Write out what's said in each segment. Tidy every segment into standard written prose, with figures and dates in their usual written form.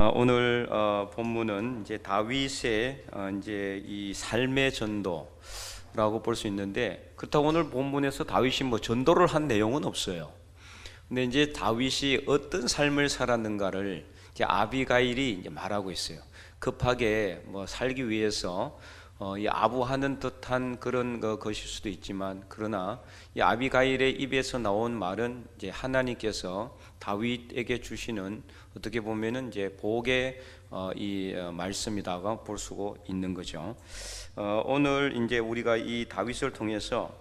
오늘 본문은 이제 다윗의 이제 이 삶의 전도라고 볼 수 있는데, 그렇다고 오늘 본문에서 다윗이 뭐 전도를 한 내용은 없어요. 근데 이제 다윗이 어떤 삶을 살았는가를 이제 아비가일이 이제 말하고 있어요. 급하게 뭐 살기 위해서 이 아부하는 듯한 그런 것일 수도 있지만, 그러나 이 아비가일의 입에서 나온 말은 이제 하나님께서 다윗에게 주시는, 어떻게 보면은 이제 복의 이 말씀이다가 볼 수가 있는 거죠. 오늘 이제 우리가 이 다윗을 통해서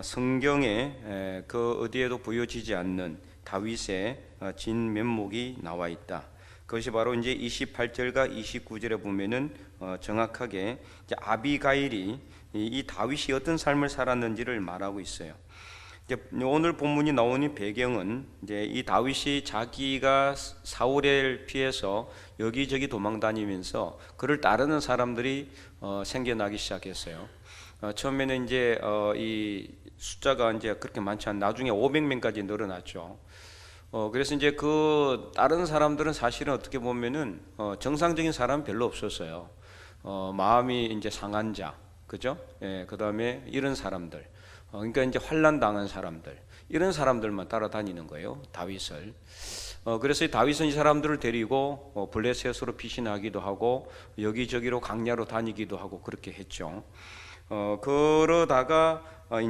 성경에 그 어디에도 보여지지 않는 다윗의 진면목이 나와 있다. 그것이 바로 이제 28절과 29절에 보면은 정확하게 이제 아비가일이 이 다윗이 어떤 삶을 살았는지를 말하고 있어요. 이제 오늘 본문이 나오는 배경은 이제 이 다윗이 자기가 사울을 피해서 여기저기 도망다니면서 그를 따르는 사람들이 생겨나기 시작했어요. 처음에는 이제 이 숫자가 이제 그렇게 많지 않, 나중에 500명까지 늘어났죠. 그래서 이제 그 다른 사람들은 사실은 어떻게 보면은 정상적인 사람은 별로 없었어요. 마음이 이제 상한 자, 그죠? 예, 그 다음에 이런 사람들, 그러니까 이제 환난 당한 사람들, 이런 사람들만 따라다니는 거예요, 다윗을. 그래서 다윗은 이 사람들을 데리고 블레셋으로 피신하기도 하고 여기저기로 강야로 다니기도 하고 그렇게 했죠. 그러다가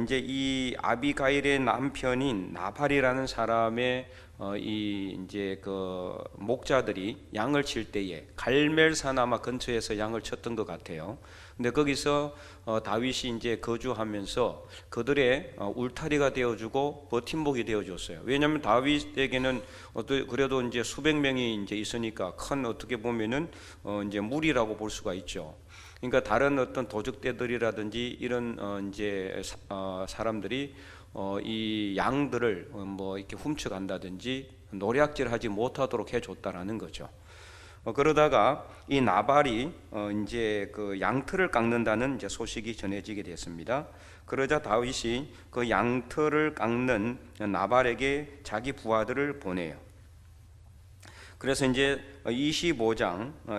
이제 이 아비가일의 남편인 나발이라는 사람의 이 이제 그 목자들이 양을 칠 때에 갈멜산 아마 근처에서 양을 쳤던 것 같아요. 근데 거기서 다윗이 이제 거주하면서 그들의 울타리가 되어주고 버팀목이 되어줬어요. 왜냐하면 다윗에게는 그래도 이제 수백 명이 이제 있으니까 큰, 어떻게 보면은 이제 무리라고 볼 수가 있죠. 그러니까 다른 어떤 도적대들이라든지 이런 이제 사람들이 이 양들을 뭐 이렇게 훔쳐간다든지 노략질하지 못하도록 해줬다라는 거죠. 그러다가 이 나발이 이제 그 양털을 깎는다는 이제 소식이 전해지게 됐습니다. 그러자 다윗이 그 양털을 깎는 나발에게 자기 부하들을 보내요. 그래서 이제 25장의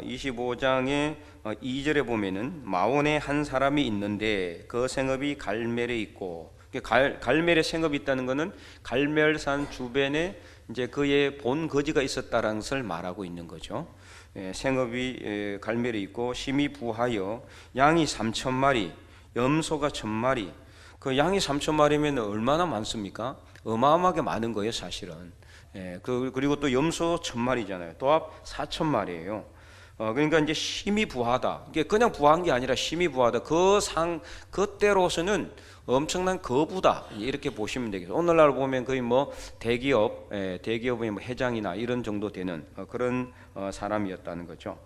2절에 보면은 마온에 한 사람이 있는데 그 생업이 갈멜에 있고, 갈멜에 생업이 있다는 것은 갈멜산 주변에 이제 그의 본 거지가 있었다라는 것을 말하고 있는 거죠. 생업이 갈멜에 있고 심히 부하여 양이 3,000마리, 염소가 1,000마리. 그 양이 3,000마리면 얼마나 많습니까? 어마어마하게 많은 거예요, 사실은. 그리고 또 염소 1,000마리잖아요. 도합 4,000마리예요. 그러니까 이제 심히 부하다. 이게 그냥 부한 게 아니라 심히 부하다. 그때로서는 엄청난 거부다. 이렇게 보시면 되겠어요. 오늘날 보면 거의 뭐 대기업의 뭐 회장이나 이런 정도 되는 그런 사람이었다는 거죠.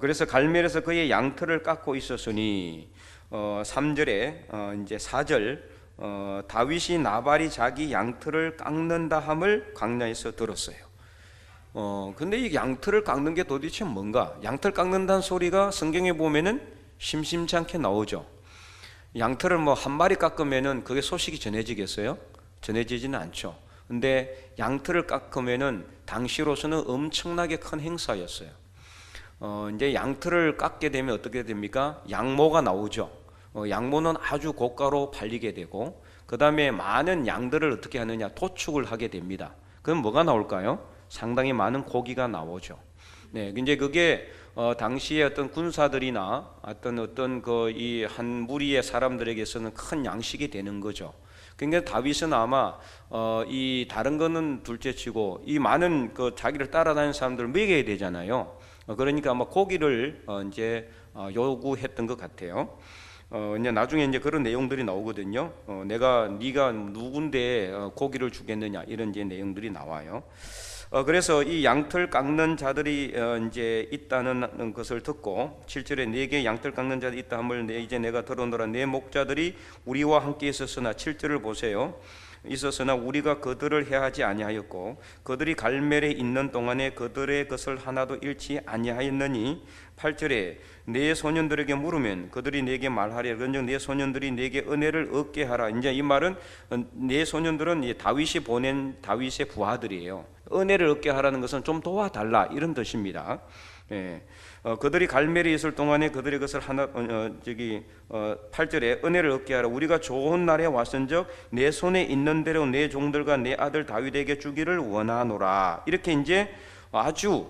그래서 갈멜에서 그의 양털을 깎고 있었으니 3절에 이제 4절 다윗이 나발이 자기 양털을 깎는다 함을 광야에서 들었어요. 근데 이 양털을 깎는 게 도대체 뭔가? 양털 깎는다는 소리가 성경에 보면은 심심치 않게 나오죠. 양털을 뭐 한 마리 깎으면은 그게 소식이 전해지겠어요? 전해지지는 않죠. 근데 양털을 깎으면은 당시로서는 엄청나게 큰 행사였어요. 이제 양털을 깎게 되면 어떻게 됩니까? 양모가 나오죠. 양모는 아주 고가로 팔리게 되고, 그 다음에 많은 양들을 어떻게 하느냐? 도축을 하게 됩니다. 그럼 뭐가 나올까요? 상당히 많은 고기가 나오죠. 네, 이제 그게 당시에 어떤 군사들이나 어떤 그 이 한 무리의 사람들에게서는 큰 양식이 되는 거죠. 그러니까 다윗은 아마 이 다른 거는 둘째치고 이 많은 그 자기를 따라다니는 사람들을 먹여야 되잖아요. 그러니까 아마 고기를 이제 요구했던 것 같아요. 이제 나중에 이제 그런 내용들이 나오거든요. 네가 누군데 고기를 주겠느냐, 이런 이제 내용들이 나와요. 그래서 이 양털 깎는 자들이 이제 있다는 것을 듣고 7절에 네게 양털 깎는 자들이 있다 함을 이제 내가 들어오노라. 내 목자들이 우리와 함께 있었으나, 7절을 보세요. 있었으나 우리가 그들을 해하지 아니하였고 그들이 갈멜에 있는 동안에 그들의 것을 하나도 잃지 아니하였느니, 8절에 내 소년들에게 물으면 그들이 내게 말하리라. 그런즉 내 소년들이 내게 은혜를 얻게 하라. 이제 이 말은 내 소년들은 다윗이 보낸 다윗의 부하들이에요. 은혜를 얻게 하라는 것은 좀 도와달라 이런 뜻입니다. 예. 그들이 갈멜에 있을 동안에 그들의 것을 8절에 은혜를 얻게 하라. 우리가 좋은 날에 왔은즉 내 손에 있는 대로 내 종들과 내 아들 다윗에게 주기를 원하노라. 이렇게 이제 아주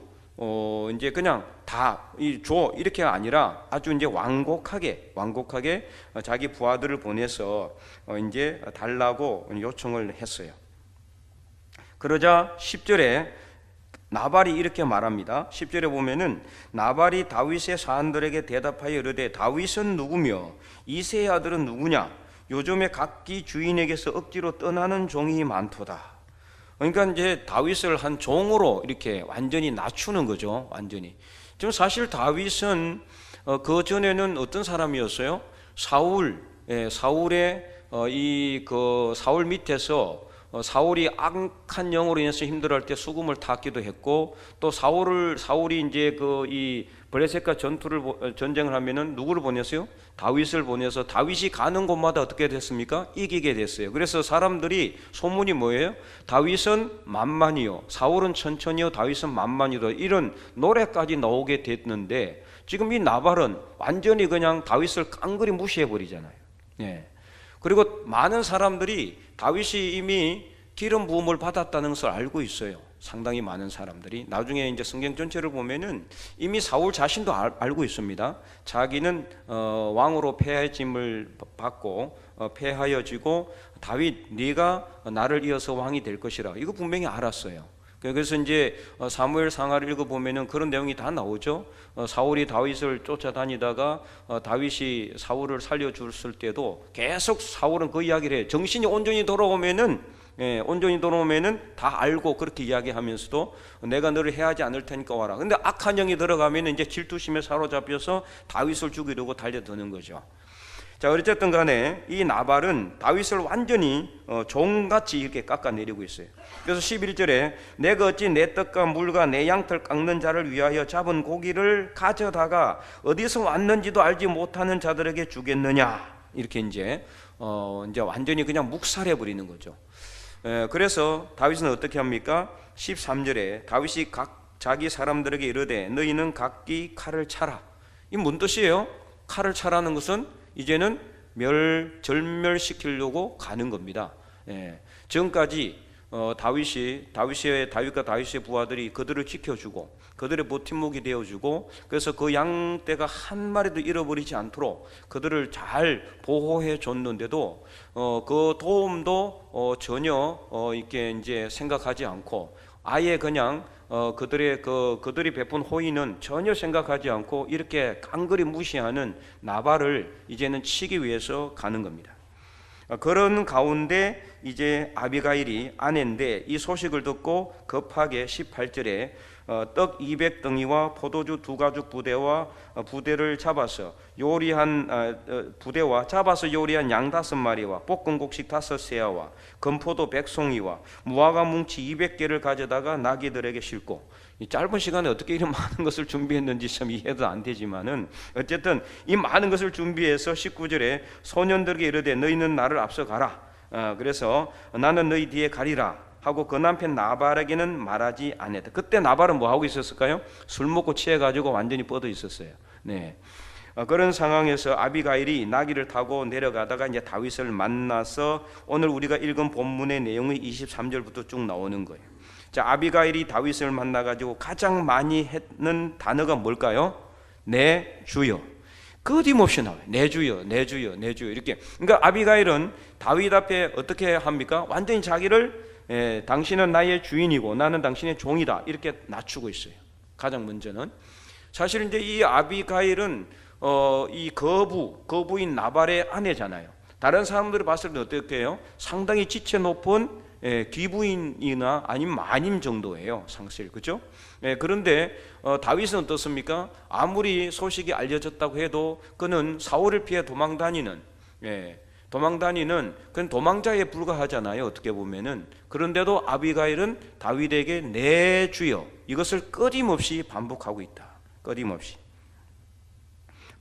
이제 그냥 다 줘 이렇게가 아니라 아주 이제 완곡하게 자기 부하들을 보내서 이제 달라고 요청을 했어요. 그러자 10절에 나발이 이렇게 말합니다. 10절에 보면은 나발이 다윗의 사람들에게 대답하여 이르되 다윗은 누구며 이새의 아들은 누구냐? 요즘에 각기 주인에게서 억지로 떠나는 종이 많도다. 그러니까 이제 다윗을 한 종으로 이렇게 완전히 낮추는 거죠. 완전히. 지금 사실 다윗은 그 전에는 어떤 사람이었어요? 사울의 사울 밑에서 사울이 악한 영으로 인해서 힘들어할 때 수금을 탔기도 했고, 또 사울이 이제 이 블레셋과 전쟁을 하면은 누구를 보냈어요? 다윗을 보내서 다윗이 가는 곳마다 어떻게 됐습니까? 이기게 됐어요. 그래서 사람들이 소문이 뭐예요? 다윗은 만만이요, 사울은 천천히요, 다윗은 만만이다, 이런 노래까지 나오게 됐는데, 지금 이 나발은 완전히 그냥 다윗을 깡그리 무시해 버리잖아요. 예. 그리고 많은 사람들이 다윗이 이미 기름 부음을 받았다는 것을 알고 있어요. 상당히 많은 사람들이. 나중에 이제 성경 전체를 보면은 이미 사울 자신도 알고 있습니다. 자기는 왕으로 폐하짐을 받고 폐하여지고 다윗 네가 나를 이어서 왕이 될 것이라, 이거 분명히 알았어요. 그래서 이제 사무엘 상하를 읽어보면은 그런 내용이 다 나오죠. 사울이 다윗을 쫓아다니다가 다윗이 사울을 살려줬을 때도 계속 사울은 그 이야기를 해요. 정신이 온전히 돌아오면은 다 알고 그렇게 이야기하면서도 내가 너를 해하지 않을 테니까 와라. 근데 악한 영이 들어가면 이제 질투심에 사로잡혀서 다윗을 죽이려고 달려드는 거죠. 자, 어쨌든 간에 이 나발은 다윗을 완전히 종같이 이렇게 깎아내리고 있어요. 그래서 11절에 내가 어찌 내 떡과 물과 내 양털 깎는 자를 위하여 잡은 고기를 가져다가 어디서 왔는지도 알지 못하는 자들에게 주겠느냐, 이렇게 이제 완전히 그냥 묵살해 버리는 거죠. 그래서 다윗은 어떻게 합니까? 13절에 다윗이 자기 사람들에게 이르되 너희는 각기 칼을 차라. 이 뭔 뜻이에요? 칼을 차라는 것은 이제는 절멸시키려고 가는 겁니다. 지금까지 다윗과 다윗의 부하들이 그들을 지켜주고 그들의 버팀목이 되어주고, 그래서 그 양떼가 한 마리도 잃어버리지 않도록 그들을 잘 보호해 줬는데도 그 도움도 전혀 이렇게 이제 생각하지 않고, 아예 그냥 그들이 베푼 호의는 전혀 생각하지 않고 이렇게 깡그리 무시하는 나발을 이제는 치기 위해서 가는 겁니다. 그런 가운데 이제 아비가일이 아내인데 이 소식을 듣고 급하게 18절에 떡 200덩이와 포도주 2가죽 부대를 잡아서 요리한 양 5마리와 볶은 곡식 5세아와 건포도 100송이와 무화과 뭉치 200개를 가져다가 나귀들에게 싣고, 이 짧은 시간에 어떻게 이런 많은 것을 준비했는지 참 이해도 안 되지만은 어쨌든 이 많은 것을 준비해서 19절에 소년들에게 이르되 너희는 나를 앞서 가라. 그래서 나는 너희 뒤에 가리라 하고 그 남편 나발에게는 말하지 않았다. 그때 나발은 뭐 하고 있었을까요? 술 먹고 취해가지고 완전히 뻗어 있었어요. 네. 그런 상황에서 아비가일이 나귀를 타고 내려가다가 이제 다윗을 만나서 오늘 우리가 읽은 본문의 내용이 23절부터 쭉 나오는 거예요. 자, 아비가일이 다윗을 만나가지고 가장 많이 했는 단어가 뭘까요? 내 주여. 끊임없이 나와요. 내 주여, 내 주여, 내 주여, 이렇게. 그러니까 아비가일은 다윗 앞에 어떻게 합니까? 완전히 자기를 당신은 나의 주인이고 나는 당신의 종이다, 이렇게 낮추고 있어요. 가장 먼저는 사실 이제 이 아비가일은 이 거부인 나발의 아내잖아요. 다른 사람들이 봤을 때 어떻게 해요? 상당히 지체 높은 귀부인이나 아니면 마님 정도예요, 상실. 그죠? 그런데 다윗은 어떻습니까? 아무리 소식이 알려졌다고 해도 그는 사울을 피해 도망다니는 그건 도망자에 불과하잖아요, 어떻게 보면은. 그런데도 아비가일은 다윗에게 내 주여, 이것을 끊임없이 반복하고 있다. 끊임없이.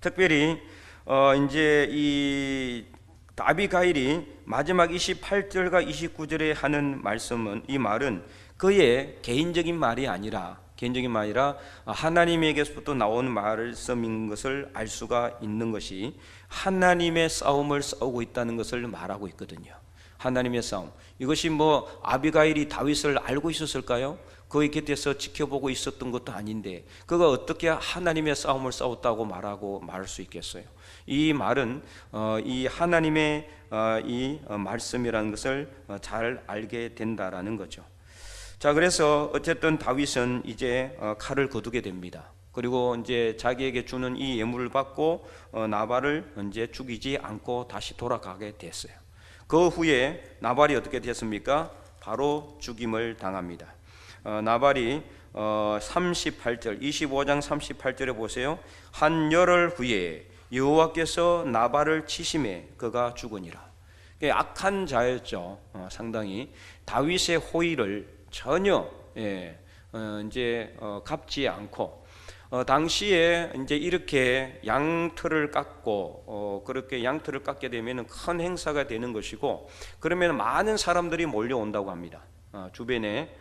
특별히 이제 이 아비가일이 마지막 28절과 29절에 하는 말씀은, 이 말은 그의 개인적인 말이 아니라 하나님에게서부터 나온 말씀인 것을 알 수가 있는 것이 하나님의 싸움을 싸우고 있다는 것을 말하고 있거든요. 하나님의 싸움. 이것이 아비가일이 다윗을 알고 있었을까요? 그의 곁에서 지켜보고 있었던 것도 아닌데 그가 어떻게 하나님의 싸움을 싸웠다고 말할 수 있겠어요? 이 말은 이 하나님의 이 말씀이라는 것을 잘 알게 된다라는 거죠. 자, 그래서 어쨌든 다윗은 이제 칼을 거두게 됩니다. 그리고 이제 자기에게 주는 이 예물을 받고 나발을 이제 죽이지 않고 다시 돌아가게 됐어요. 그 후에 나발이 어떻게 됐습니까? 바로 죽임을 당합니다. 나발이 38절 25장 38절에 보세요. 한 열흘 후에 여호와께서 나발을 치심에 그가 죽으니라. 악한 자였죠. 상당히 다윗의 호의를 전혀 갚지 않고 당시에 이제 이렇게 양털을 깎고 그렇게 양털을 깎게 되면 큰 행사가 되는 것이고 그러면 많은 사람들이 몰려온다고 합니다. 주변에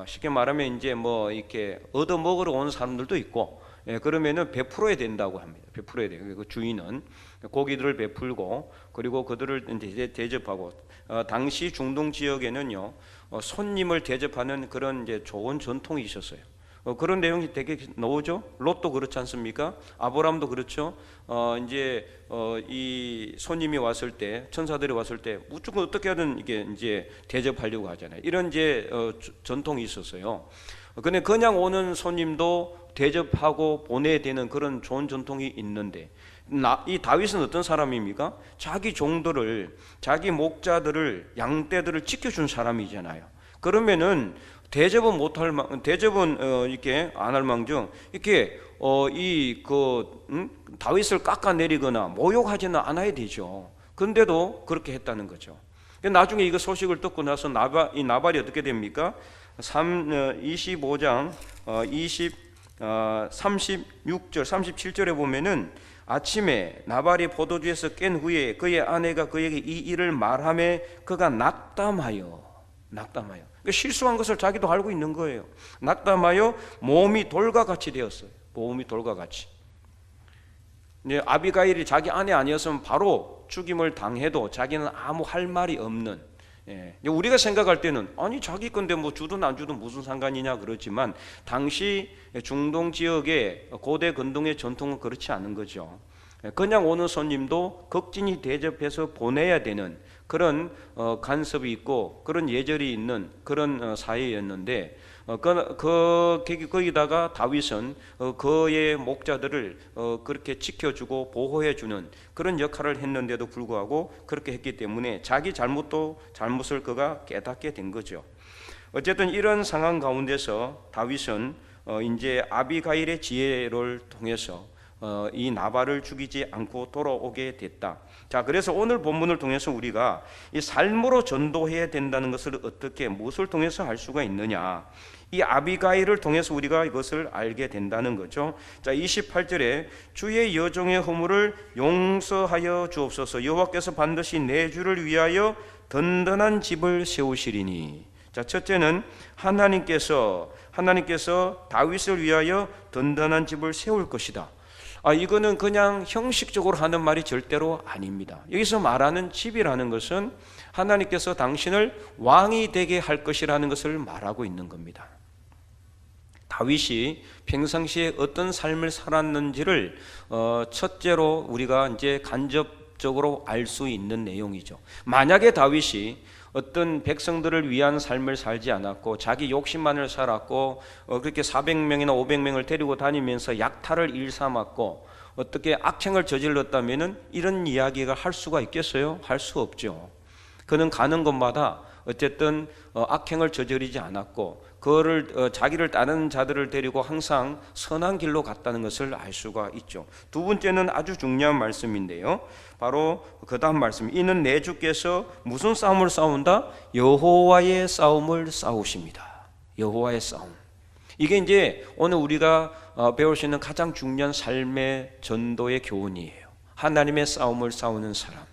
쉽게 말하면 이제 이렇게 얻어 먹으러 오는 사람들도 있고 그러면은 베풀어야 된다고 합니다. 베풀어야 돼요. 그 주인은 고기들을 베풀고 그리고 그들을 이제 대접하고 당시 중동 지역에는요 손님을 대접하는 그런 이제 좋은 전통이 있었어요. 그런 내용이 되게 나오죠. 롯도 그렇지 않습니까? 아브라함도 그렇죠. 이 손님이 왔을 때, 천사들이 왔을 때 무조건 어떻게 하든 이게 이제 대접하려고 하잖아요. 이런 이제 전통이 있었어요. 근데 그냥 오는 손님도 대접하고 보내야 되는 그런 좋은 전통이 있는데 이 다윗은 어떤 사람입니까? 자기 종들을, 자기 목자들을, 양떼들을 지켜준 사람이잖아요. 그러면은 대접은 이렇게 안 할 망정 이렇게 다윗을 깎아내리거나 모욕하지는 않아야 되죠. 근데도 그렇게 했다는 거죠. 나중에 이거 소식을 듣고 나서 이 나발이 어떻게 됩니까? 25장 36절 37절에 보면은 아침에 나발이 포도주에서 깬 후에 그의 아내가 그에게 이 일을 말하매 그가 낙담하여 실수한 것을 자기도 알고 있는 거예요. 낙담하여 몸이 돌과 같이 되었어요. 몸이 돌과 같이. 아비가일이 자기 아내 아니었으면 바로 죽임을 당해도 자기는 아무 할 말이 없는. 우리가 생각할 때는 아니 자기 건데 주든 안 주든 무슨 상관이냐 그렇지만 당시 중동 지역의 고대 근동의 전통은 그렇지 않은 거죠. 그냥 오는 손님도 극진히 대접해서 보내야 되는 그런 간섭이 있고 그런 예절이 있는 그런 사회였는데 거기다가 다윗은 그의 목자들을 그렇게 지켜주고 보호해주는 그런 역할을 했는데도 불구하고 그렇게 했기 때문에 자기 잘못을 그가 깨닫게 된 거죠. 어쨌든 이런 상황 가운데서 다윗은 이제 아비가일의 지혜를 통해서 이 나발을 죽이지 않고 돌아오게 됐다. 자, 그래서 오늘 본문을 통해서 우리가 이 삶으로 전도해야 된다는 것을 무엇을 통해서 할 수가 있느냐? 이 아비가일을 통해서 우리가 이것을 알게 된다는 거죠. 자, 28절에 주의 여종의 허물을 용서하여 주옵소서. 여호와께서 반드시 내 주를 위하여 든든한 집을 세우시리니. 자, 첫째는 하나님께서 다윗을 위하여 든든한 집을 세울 것이다. 이거는 그냥 형식적으로 하는 말이 절대로 아닙니다. 여기서 말하는 집이라는 것은 하나님께서 당신을 왕이 되게 할 것이라는 것을 말하고 있는 겁니다. 다윗이 평상시에 어떤 삶을 살았는지를 첫째로 우리가 이제 간접적으로 알 수 있는 내용이죠. 만약에 다윗이 어떤 백성들을 위한 삶을 살지 않았고 자기 욕심만을 살았고 그렇게 400명이나 500명을 데리고 다니면서 약탈을 일삼았고 어떻게 악행을 저질렀다면은 이런 이야기가 할 수가 있겠어요? 할 수 없죠. 그는 가는 곳마다 어쨌든 악행을 저지르지 않았고 그거를 자기를 따르는 자들을 데리고 항상 선한 길로 갔다는 것을 알 수가 있죠. 두 번째는 아주 중요한 말씀인데요. 바로 그 다음 말씀. 이는 내 주께서 무슨 싸움을 싸운다? 여호와의 싸움을 싸우십니다. 여호와의 싸움. 이게 이제 오늘 우리가 배울 수 있는 가장 중요한 삶의 전도의 교훈이에요. 하나님의 싸움을 싸우는 사람.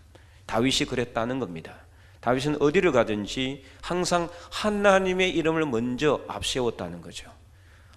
다윗이 그랬다는 겁니다. 다윗은 어디를 가든지 항상 하나님의 이름을 먼저 앞세웠다는 거죠.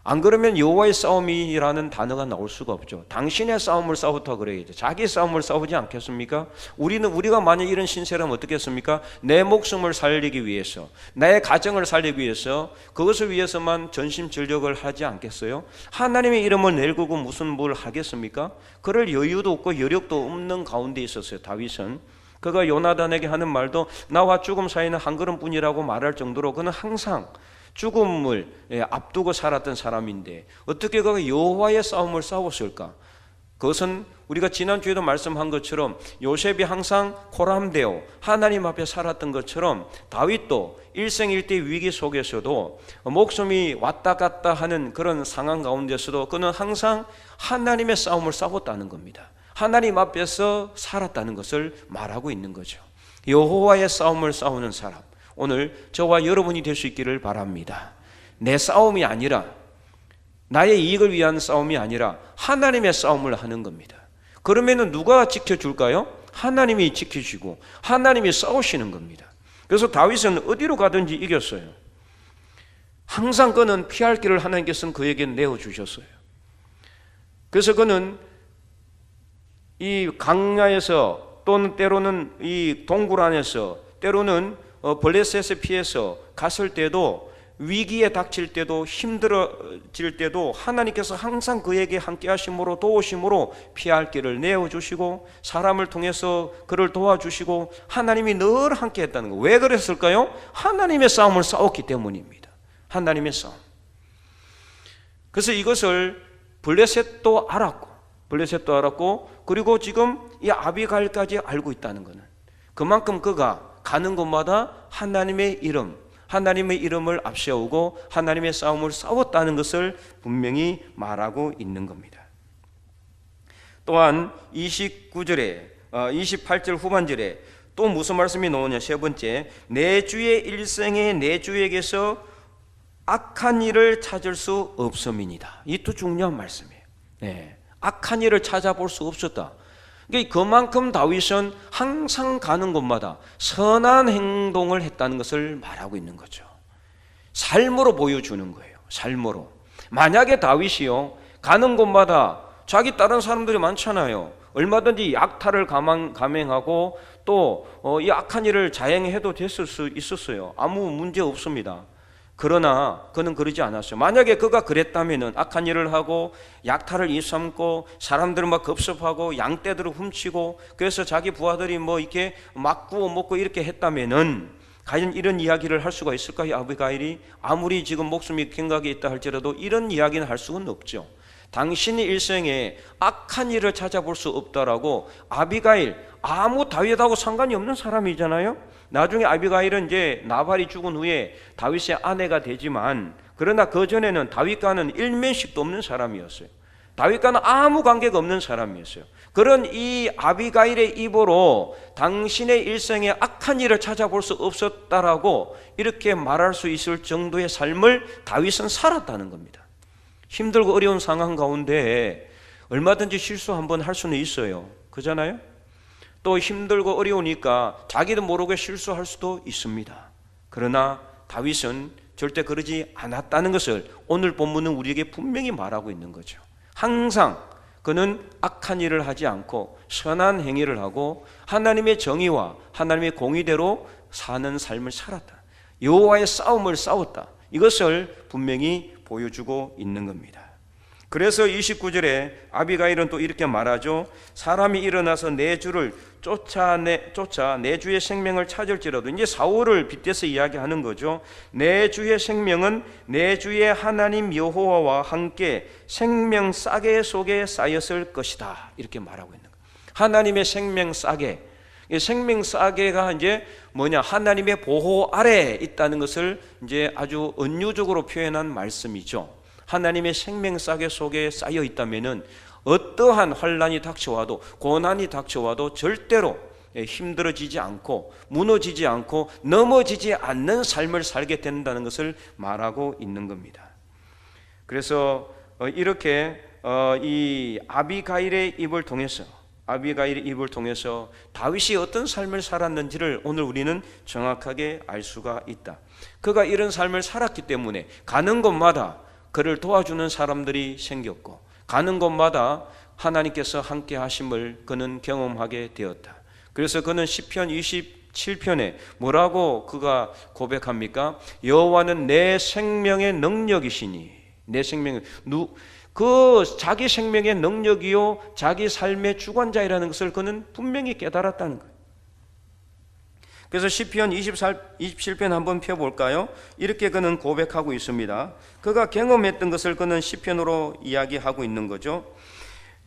안 그러면 여호와의 싸움이라는 단어가 나올 수가 없죠. 당신의 싸움을 싸웠다 그래야죠. 자기 싸움을 싸우지 않겠습니까? 우리가 만약 이런 신세라면 어떻겠습니까? 내 목숨을 살리기 위해서, 내 가정을 살리기 위해서, 그것을 위해서만 전심전력을 하지 않겠어요? 하나님의 이름을 내걸고 무슨 뭘 하겠습니까? 그럴 여유도 없고 여력도 없는 가운데 있었어요. 다윗은. 그가 요나단에게 하는 말도 나와 죽음 사이는 한 걸음뿐이라고 말할 정도로 그는 항상 죽음을 앞두고 살았던 사람인데 어떻게 그가 여호와의 싸움을 싸웠을까? 그것은 우리가 지난주에도 말씀한 것처럼 요셉이 항상 코람되어 하나님 앞에 살았던 것처럼 다윗도 일생일대 위기 속에서도 목숨이 왔다 갔다 하는 그런 상황 가운데서도 그는 항상 하나님의 싸움을 싸웠다는 겁니다. 하나님 앞에서 살았다는 것을 말하고 있는 거죠. 여호와의 싸움을 싸우는 사람, 오늘 저와 여러분이 될 수 있기를 바랍니다. 내 싸움이 아니라, 나의 이익을 위한 싸움이 아니라 하나님의 싸움을 하는 겁니다. 그러면은 누가 지켜줄까요? 하나님이 지키시고 하나님이 싸우시는 겁니다. 그래서 다윗은 어디로 가든지 이겼어요. 항상 그는 피할 길을 하나님께서는 그에게 내어주셨어요. 그래서 그는 이 강야에서 또는 때로는 이 동굴 안에서 때로는 블레셋에 피해서 갔을 때도 위기에 닥칠 때도 힘들어질 때도 하나님께서 항상 그에게 함께 하심으로 도우심으로 피할 길을 내어주시고 사람을 통해서 그를 도와주시고 하나님이 늘 함께 했다는 거. 왜 그랬을까요? 하나님의 싸움을 싸웠기 때문입니다. 하나님의 싸움. 그래서 이것을 블레셋도 알았고 그리고 지금 이 아비가일까지 알고 있다는 것은 그만큼 그가 가는 곳마다 하나님의 이름을 앞세우고 하나님의 싸움을 싸웠다는 것을 분명히 말하고 있는 겁니다. 또한 28절 후반절에 또 무슨 말씀이 나오냐? 세 번째, 내 주의 일생에 내 주에게서 악한 일을 찾을 수 없음이니이다. 이 또 중요한 말씀이에요. 네. 악한 일을 찾아볼 수 없었다. 그만큼 다윗은 항상 가는 곳마다 선한 행동을 했다는 것을 말하고 있는 거죠. 삶으로 보여주는 거예요. 삶으로. 만약에 다윗이요, 가는 곳마다 자기 다른 사람들이 많잖아요. 얼마든지 약탈을 감행하고 또 이 악한 일을 자행해도 됐을 수 있었어요. 아무 문제 없습니다. 그러나 그는 그러지 않았어요. 만약에 그가 그랬다면 악한 일을 하고 약탈을 일삼고 사람들을 막 급습하고 양떼들을 훔치고 그래서 자기 부하들이 뭐 이렇게 막 구워 먹고 이렇게 했다면은 과연 이런 이야기를 할 수가 있을까요? 아비가일이 아무리 지금 목숨이 경각에 있다 할지라도 이런 이야기는 할 수는 없죠. 당신의 일생에 악한 일을 찾아볼 수 없다라고 아비가일, 아무 다윗하고 상관이 없는 사람이잖아요. 나중에 아비가일은 이제 나발이 죽은 후에 다윗의 아내가 되지만 그러나 그 전에는 다윗과는 일면식도 없는 사람이었어요. 다윗과는 아무 관계가 없는 사람이었어요. 그런 이 아비가일의 입으로 당신의 일생에 악한 일을 찾아볼 수 없었다라고 이렇게 말할 수 있을 정도의 삶을 다윗은 살았다는 겁니다. 힘들고 어려운 상황 가운데 얼마든지 실수 한번 할 수는 있어요. 그잖아요? 또 힘들고 어려우니까 자기도 모르게 실수할 수도 있습니다. 그러나 다윗은 절대 그러지 않았다는 것을 오늘 본문은 우리에게 분명히 말하고 있는 거죠. 항상 그는 악한 일을 하지 않고 선한 행위를 하고 하나님의 정의와 하나님의 공의대로 사는 삶을 살았다. 여호와의 싸움을 싸웠다. 이것을 분명히 보여주고 있는 겁니다. 그래서 29절에 아비가일은 또 이렇게 말하죠. 사람이 일어나서 내 주를 쫓아 내 주의 생명을 찾을지라도, 이제 사울을 빗대서 이야기하는 거죠. 내 주의 생명은 내 주의 하나님 여호와와 함께 생명 싸개 속에 쌓였을 것이다. 이렇게 말하고 있는 거예요. 하나님의 생명 싸개. 생명 싸개가 이제 뭐냐? 하나님의 보호 아래에 있다는 것을 이제 아주 은유적으로 표현한 말씀이죠. 하나님의 생명 싸개 속에 쌓여 있다면은 어떠한 환난이 닥쳐와도 고난이 닥쳐와도 절대로 힘들어지지 않고 무너지지 않고 넘어지지 않는 삶을 살게 된다는 것을 말하고 있는 겁니다. 그래서 이렇게 이 아비가일의 입을 통해서 아비가일의 입을 통해서 다윗이 어떤 삶을 살았는지를 오늘 우리는 정확하게 알 수가 있다. 그가 이런 삶을 살았기 때문에 가는 곳마다 그를 도와주는 사람들이 생겼고, 가는 곳마다 하나님께서 함께 하심을 그는 경험하게 되었다. 그래서 그는 시편 27편에 뭐라고 그가 고백합니까? 여호와는 내 생명의 능력이시니, 내 생명의 그 자기 생명의 능력이요 자기 삶의 주관자이라는 것을 그는 분명히 깨달았다는 거예요. 그래서 시편 27편 한번 펴볼까요? 이렇게 그는 고백하고 있습니다. 그가 경험했던 것을 그는 시편으로 이야기하고 있는 거죠.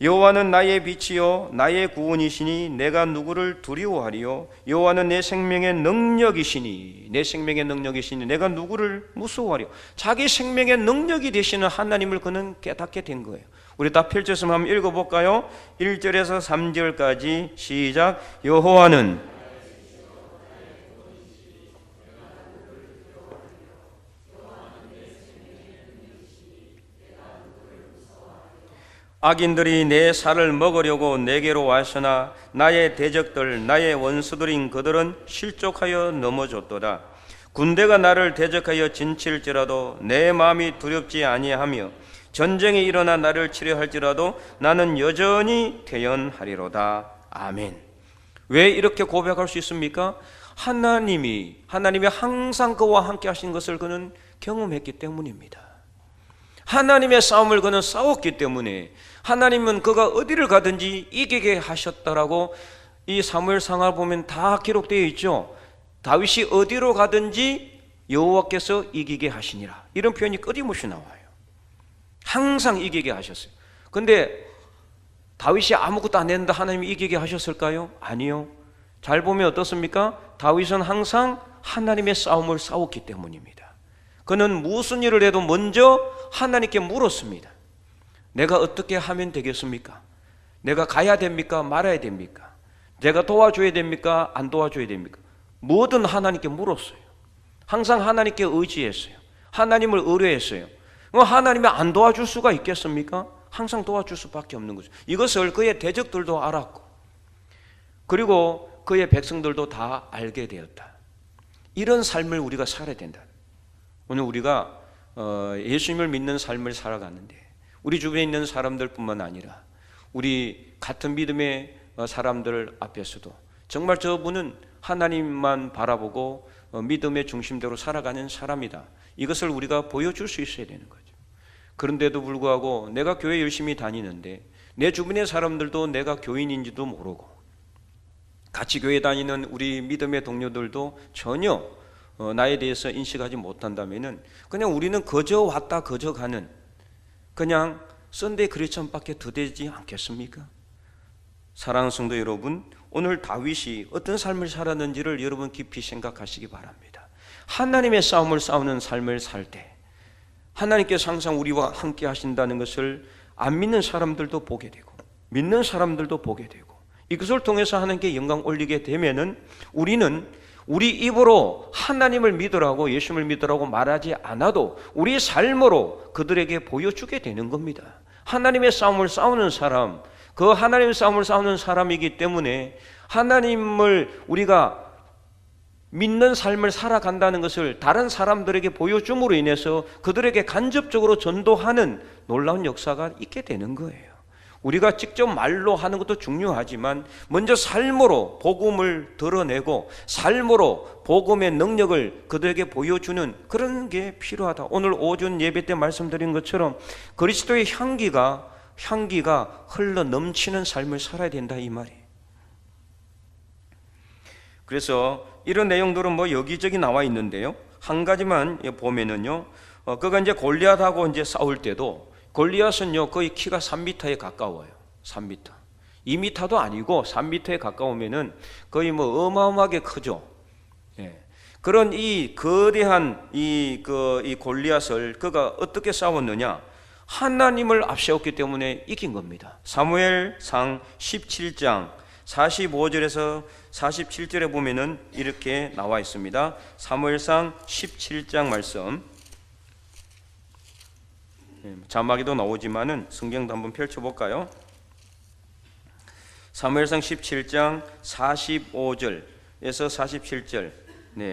여호와는 나의 빛이요 나의 구원이시니 내가 누구를 두려워하리요. 여호와는 내 생명의 능력이시니, 내 생명의 능력이시니 내가 누구를 무서워하리요. 자기 생명의 능력이 되시는 하나님을 그는 깨닫게 된 거예요. 우리 다 펼쳐서 한번 읽어볼까요? 1절에서 3절까지 시작. 여호와는 악인들이 내 살을 먹으려고 내게로 왔으나 나의 대적들 나의 원수들인 그들은 실족하여 넘어졌도다. 군대가 나를 대적하여 진칠지라도 내 마음이 두렵지 아니하며 전쟁이 일어나 나를 치려할지라도 나는 여전히 태연하리로다. 아멘. 왜 이렇게 고백할 수 있습니까? 하나님이 항상 그와 함께 하신 것을 그는 경험했기 때문입니다. 하나님의 싸움을 그는 싸웠기 때문에 하나님은 그가 어디를 가든지 이기게 하셨다라고 이 사무엘상을 보면 다 기록되어 있죠. 다윗이 어디로 가든지 여호와께서 이기게 하시니라, 이런 표현이 끊임없이 나와요. 항상 이기게 하셨어요. 근데 다윗이 아무것도 안 했는데 하나님이 이기게 하셨을까요? 아니요. 잘 보면 어떻습니까? 다윗은 항상 하나님의 싸움을 싸웠기 때문입니다. 그는 무슨 일을 해도 먼저 하나님께 물었습니다. 내가 어떻게 하면 되겠습니까? 내가 가야 됩니까? 말아야 됩니까? 내가 도와줘야 됩니까? 안 도와줘야 됩니까? 뭐든 하나님께 물었어요. 항상 하나님께 의지했어요. 하나님을 의뢰했어요. 하나님이 안 도와줄 수가 있겠습니까? 항상 도와줄 수밖에 없는 거죠. 이것을 그의 대적들도 알았고, 그리고 그의 백성들도 다 알게 되었다. 이런 삶을 우리가 살아야 된다. 오늘 우리가 예수님을 믿는 삶을 살아가는데 우리 주변에 있는 사람들뿐만 아니라 우리 같은 믿음의 사람들 앞에서도 정말 저분은 하나님만 바라보고 믿음의 중심대로 살아가는 사람이다, 이것을 우리가 보여줄 수 있어야 되는 거죠. 그런데도 불구하고 내가 교회 열심히 다니는데 내 주변의 사람들도 내가 교인인지도 모르고, 같이 교회 다니는 우리 믿음의 동료들도 전혀 나에 대해서 인식하지 못한다면은 그냥 우리는 거저 왔다 거저 가는 그냥 썬데이 크리스천밖에 더 되지 않겠습니까? 사랑하는 성도 여러분, 오늘 다윗이 어떤 삶을 살았는지를 여러분 깊이 생각하시기 바랍니다. 하나님의 싸움을 싸우는 삶을 살 때 하나님께서 항상 우리와 함께 하신다는 것을 안 믿는 사람들도 보게 되고 믿는 사람들도 보게 되고, 이것을 통해서 하나님께 영광 올리게 되면은 우리는 우리 입으로 하나님을 믿으라고, 예수님을 믿으라고 말하지 않아도 우리 삶으로 그들에게 보여주게 되는 겁니다. 하나님의 싸움을 싸우는 사람, 그 하나님의 싸움을 싸우는 사람이기 때문에 하나님을 우리가 믿는 삶을 살아간다는 것을 다른 사람들에게 보여줌으로 인해서 그들에게 간접적으로 전도하는 놀라운 역사가 있게 되는 거예요. 우리가 직접 말로 하는 것도 중요하지만 먼저 삶으로 복음을 드러내고 삶으로 복음의 능력을 그들에게 보여주는 그런 게 필요하다. 오늘 오전 예배 때 말씀드린 것처럼 그리스도의 향기가 흘러 넘치는 삶을 살아야 된다, 이 말이에요. 그래서 이런 내용들은 뭐 여기저기 나와 있는데요, 한 가지만 보면은요, 그가 이제 골리앗하고 이제 싸울 때도 골리앗은요 거의 키가 3m에 가까워요. 3m, 2m도 아니고 3m에 가까우면은 거의 뭐 어마어마하게 크죠. 예. 그런 이 거대한 이 골리앗을 그가 어떻게 싸웠느냐? 하나님을 앞세웠기 때문에 이긴 겁니다. 사무엘상 17장 45절에서 47절에 보면은 이렇게 나와 있습니다. 사무엘상 17장 말씀, 자막에도 나오지만은 성경도 한번 펼쳐볼까요? 사무엘상 17장 45절에서 47절,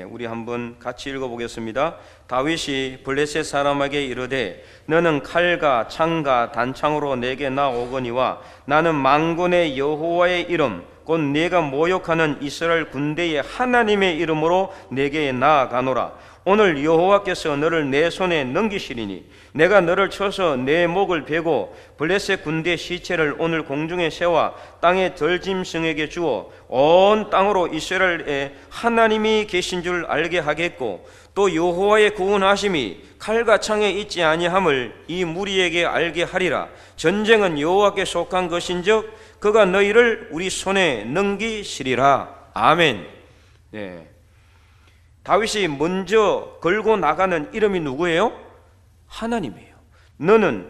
우리 한번 같이 읽어보겠습니다. 다윗이 블레셋 사람에게 이르되 너는 칼과 창과 단창으로 내게 나오거니와 나는 만군의 여호와의 이름 곧 네가 모욕하는 이스라엘 군대의 하나님의 이름으로 내게 나아가노라. 오늘 여호와께서 너를 내 손에 넘기시리니 내가 너를 쳐서 내 목을 베고 블레셋 군대 시체를 오늘 공중에 세워 땅의 들짐승에게 주어 온 땅으로 이스라엘에 하나님이 계신 줄 알게 하겠고 또 여호와의 구원하심이 칼과 창에 있지 아니함을 이 무리에게 알게 하리라. 전쟁은 여호와께 속한 것인즉 그가 너희를 우리 손에 넘기시리라. 아멘. 다윗이 먼저 걸고 나가는 이름이 누구예요? 하나님이에요. 너는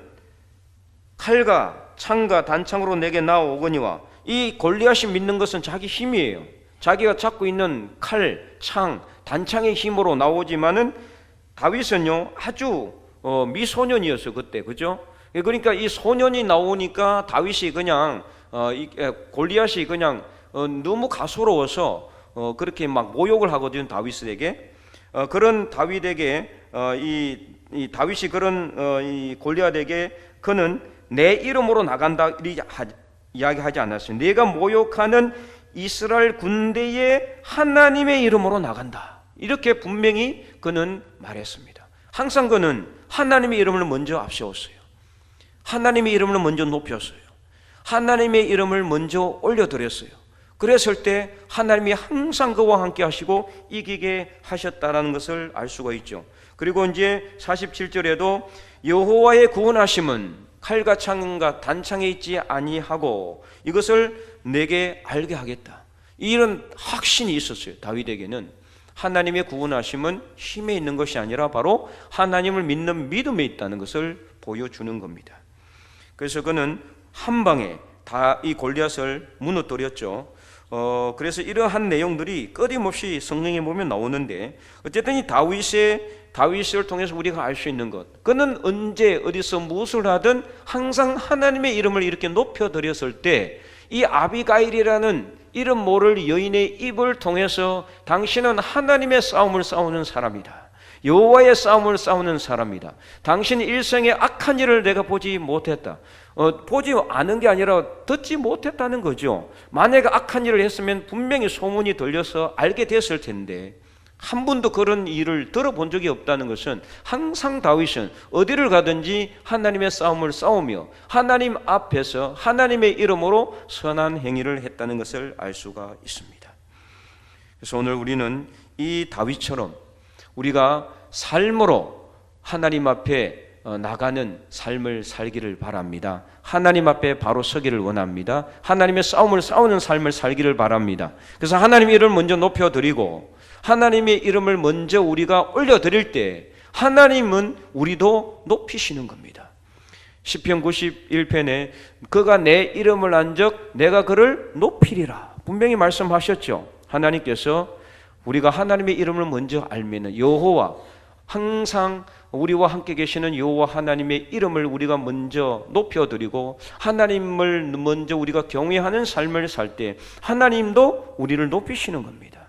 칼과 창과 단창으로 내게 나오거니와, 이 골리앗이 믿는 것은 자기 힘이에요. 자기가 잡고 있는 칼, 창, 단창의 힘으로 나오지만은 다윗은요 아주 미소년이었어요 그때, 그죠? 그러니까 이 소년이 나오니까 다윗이 그냥 골리앗이 그냥 너무 가소로워서 그렇게 막 모욕을 하거든요 다윗에게. 그런 다윗에게 이 다윗이 그런 이 골리앗에게 그는 내 이름으로 나간다 이야기하지 않았어요. 네가 모욕하는 이스라엘 군대의 하나님의 이름으로 나간다, 이렇게 분명히 그는 말했습니다. 항상 그는 하나님의 이름을 먼저 앞세웠어요. 하나님의 이름을 먼저 높였어요. 하나님의 이름을 먼저 올려드렸어요. 그랬을 때 하나님이 항상 그와 함께 하시고 이기게 하셨다라는 것을 알 수가 있죠. 그리고 이제 47절에도 여호와의 구원하심은 칼과 창과 단창에 있지 아니하고 이것을 내게 알게 하겠다, 이런 확신이 있었어요. 다윗에게는 하나님의 구원하심은 힘에 있는 것이 아니라 바로 하나님을 믿는 믿음에 있다는 것을 보여주는 겁니다. 그래서 그는 한 방에 다 이 골리앗을 무너뜨렸죠. 그래서 이러한 내용들이 끊임없이 성경에 보면 나오는데, 어쨌든 이 다윗을 통해서 우리가 알 수 있는 것, 그는 언제 어디서 무엇을 하든 항상 하나님의 이름을 이렇게 높여드렸을 때 이 아비가일이라는 이름 모를 여인의 입을 통해서 당신은 하나님의 싸움을 싸우는 사람이다, 여호와의 싸움을 싸우는 사람이다, 당신 일생에 악한 일을 내가 보지 못했다, 보지 않은 게 아니라 듣지 못했다는 거죠. 만약에 악한 일을 했으면 분명히 소문이 들려서 알게 됐을 텐데 한 번도 그런 일을 들어본 적이 없다는 것은 항상 다윗은 어디를 가든지 하나님의 싸움을 싸우며 하나님 앞에서 하나님의 이름으로 선한 행위를 했다는 것을 알 수가 있습니다. 그래서 오늘 우리는 이 다윗처럼 우리가 삶으로 하나님 앞에 나가는 삶을 살기를 바랍니다. 하나님 앞에 바로 서기를 원합니다. 하나님의 싸움을 싸우는 삶을 살기를 바랍니다. 그래서 하나님의 이름을 먼저 높여드리고 하나님의 이름을 먼저 우리가 올려드릴 때 하나님은 우리도 높이시는 겁니다. 시편 91편에 그가 내 이름을 안적 내가 그를 높이리라 분명히 말씀하셨죠. 하나님께서 우리가 하나님의 이름을 먼저 알면 여호와, 항상 우리와 함께 계시는 여호와 하나님의 이름을 우리가 먼저 높여드리고 하나님을 먼저 우리가 경외하는 삶을 살 때 하나님도 우리를 높이시는 겁니다.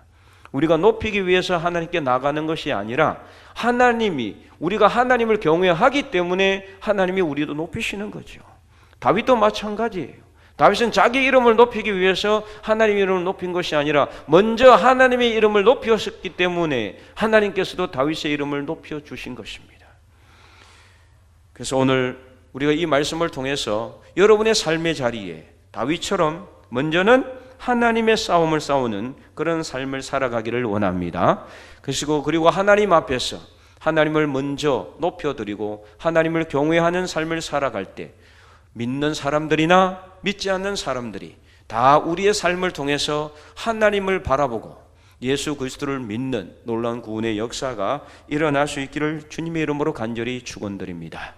우리가 높이기 위해서 하나님께 나가는 것이 아니라 하나님이, 우리가 하나님을 경외하기 때문에 하나님이 우리도 높이시는 거죠. 다윗도 마찬가지예요. 다윗은 자기 이름을 높이기 위해서 하나님의 이름을 높인 것이 아니라 먼저 하나님의 이름을 높였기 때문에 하나님께서도 다윗의 이름을 높여주신 것입니다. 그래서 오늘 우리가 이 말씀을 통해서 여러분의 삶의 자리에 다윗처럼 먼저는 하나님의 싸움을 싸우는 그런 삶을 살아가기를 원합니다. 그리고 하나님 앞에서 하나님을 먼저 높여드리고 하나님을 경외하는 삶을 살아갈 때 믿는 사람들이나 믿지 않는 사람들이 다 우리의 삶을 통해서 하나님을 바라보고 예수 그리스도를 믿는 놀라운 구원의 역사가 일어날 수 있기를 주님의 이름으로 간절히 축원드립니다.